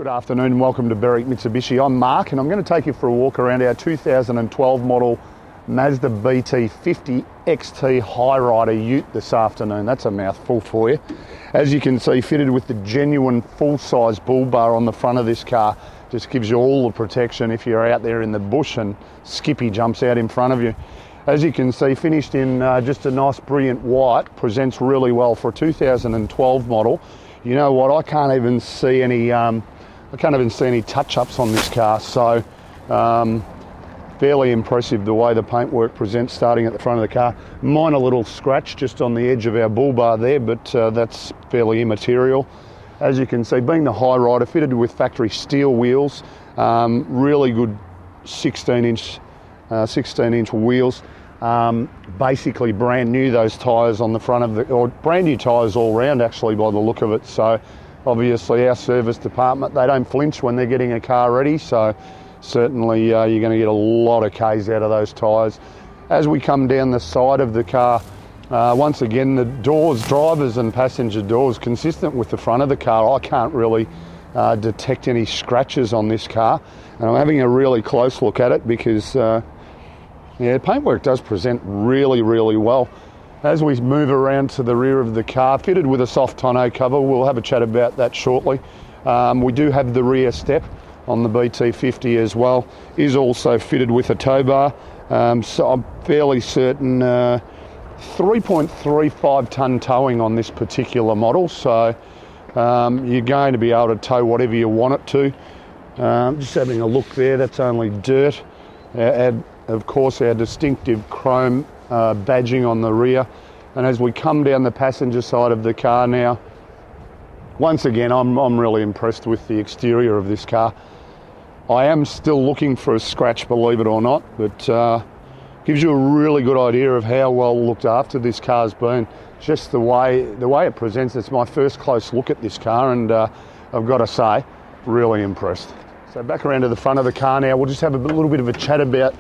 Good afternoon and welcome to Berwick Mitsubishi. I'm Mark and I'm going to take you for a walk around our 2012 model Mazda BT-50 XT High Rider Ute this afternoon. That's a mouthful for you. As you can see, fitted with the genuine full-size bull bar on the front of this car. Just gives you all the protection if you're out there in the bush and Skippy jumps out in front of you. As you can see, finished in just a nice brilliant white, presents really well for a 2012 model. You know what? I can't even see any touch-ups on this car. So fairly impressive the way the paintwork presents, starting at the front of the car. Minor little scratch just on the edge of our bull bar there, but that's fairly immaterial. As you can see, being the High Rider, fitted with factory steel wheels, really good 16-inch wheels. Basically brand new, those tyres on the front of the, or brand new tyres all round actually by the look of it. So obviously our service department, they don't flinch when they're getting a car ready, so certainly you're going to get a lot of Ks out of those tyres. As we come down the side of the car, once again the doors, drivers and passenger doors, consistent with the front of the car. I can't really detect any scratches on this car, and I'm having a really close look at it because yeah, paintwork does present really, really well. As we move around to the rear of the car, fitted with a soft tonneau cover, we'll have a chat about that shortly. We do have the rear step on the BT-50 as well, is also fitted with a tow bar. So I'm fairly certain 3.35 tonne towing on this particular model, so you're going to be able to tow whatever you want it to. Just having a look there, that's only dirt. Of course, our distinctive chrome badging on the rear. And as we come down the passenger side of the car now, once again, I'm really impressed with the exterior of this car. I am still looking for a scratch, believe it or not, but gives you a really good idea of how well looked after this car's been. Just the way it presents. It's my first close look at this car, and I've got to say, really impressed. So back around to the front of the car now, we'll just have a little bit of a chat about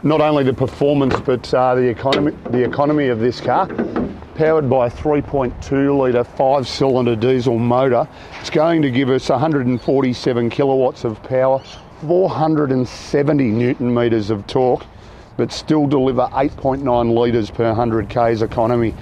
not only the performance but the economy of this car. Powered by a 3.2 litre 5-cylinder diesel motor, it's going to give us 147 kilowatts of power, 470 newton metres of torque, but still deliver 8.9 litres per 100 k's economy.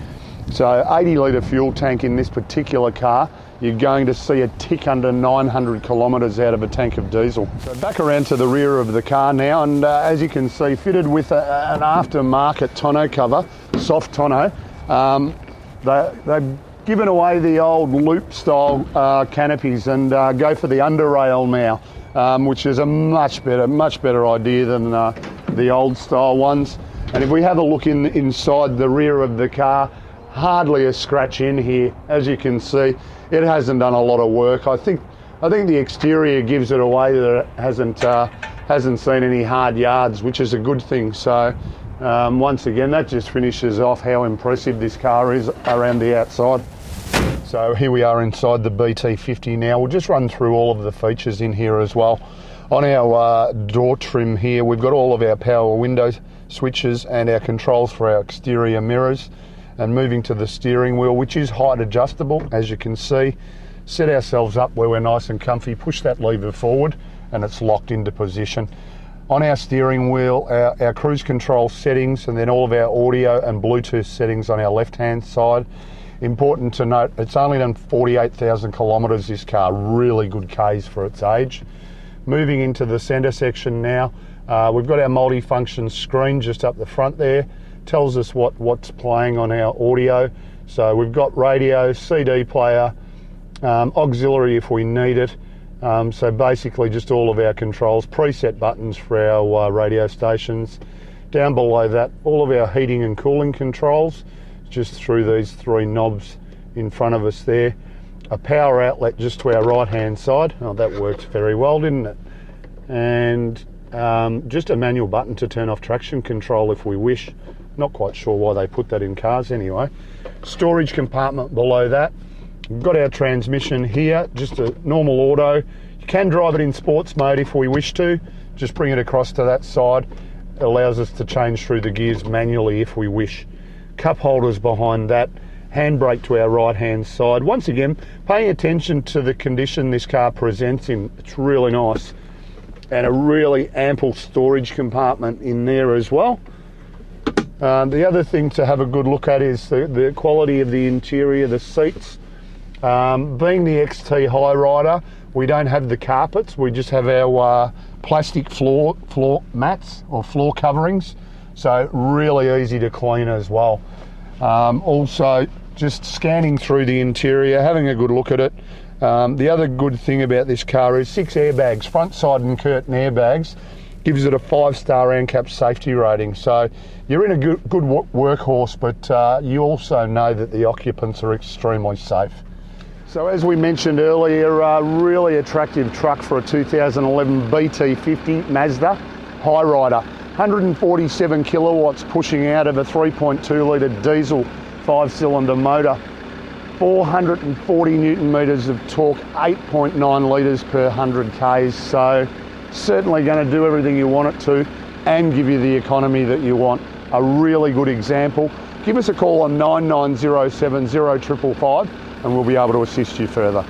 So 80 litre fuel tank in this particular car, you're going to see a tick under 900 kilometres out of a tank of diesel. So back around to the rear of the car now, and as you can see, fitted with an aftermarket tonneau cover, soft tonneau. They've given away the old loop style canopies and go for the under rail now, which is a much better idea than the old style ones. And if we have a look inside the rear of the car, hardly a scratch in here. As you can see, it hasn't done a lot of work. I think the exterior gives it away that it hasn't seen any hard yards, which is a good thing. So once again, that just finishes off how impressive this car is around the outside. So here we are inside the BT-50 now. We'll just run through all of the features in here as well. On our door trim here, we've got all of our power window switches and our controls for our exterior mirrors. And moving to the steering wheel, which is height adjustable, as you can see. Set ourselves up where we're nice and comfy, push that lever forward and it's locked into position. On our steering wheel, our cruise control settings, and then all of our audio and Bluetooth settings on our left hand side. Important to note, it's only done 48,000 kilometres, this car, really good Ks for its age. Moving into the centre section now, we've got our multi-function screen just up the front there. Tells us what's playing on our audio. So we've got radio, CD player, auxiliary if we need it. So basically just all of our controls, preset buttons for our radio stations. Down below that, all of our heating and cooling controls, just through these three knobs in front of us there. A power outlet just to our right hand side. Oh, that works very well, didn't it? And just a manual button to turn off traction control if we wish. Not quite sure why they put that in cars anyway. Storage compartment below that. We've got our transmission here, just a normal auto. You can drive it in sports mode if we wish to. Just bring it across to that side. It allows us to change through the gears manually if we wish. Cup holders behind that. handbrake to our right hand side. Once again, paying attention to the condition this car presents in, it's really nice. And a really ample storage compartment in there as well. The other thing to have a good look at is the quality of the interior, the seats. Being the XT High Rider, we don't have the carpets, we just have our plastic floor mats or floor coverings, so really easy to clean as well. Also, just scanning through the interior, having a good look at it. The other good thing about this car is 6 airbags, front, side and curtain airbags, gives it a 5-star ANCAP safety rating. So you're in a good workhorse, but you also know that the occupants are extremely safe. So as we mentioned earlier, a really attractive truck for a 2011 BT-50 Mazda High Rider. 147 kilowatts pushing out of a 3.2 litre diesel 5-cylinder motor. 440 newton metres of torque, 8.9 litres per 100 k's. So certainly going to do everything you want it to and give you the economy that you want. A really good example. Give us a call on 9907 0555 and we'll be able to assist you further.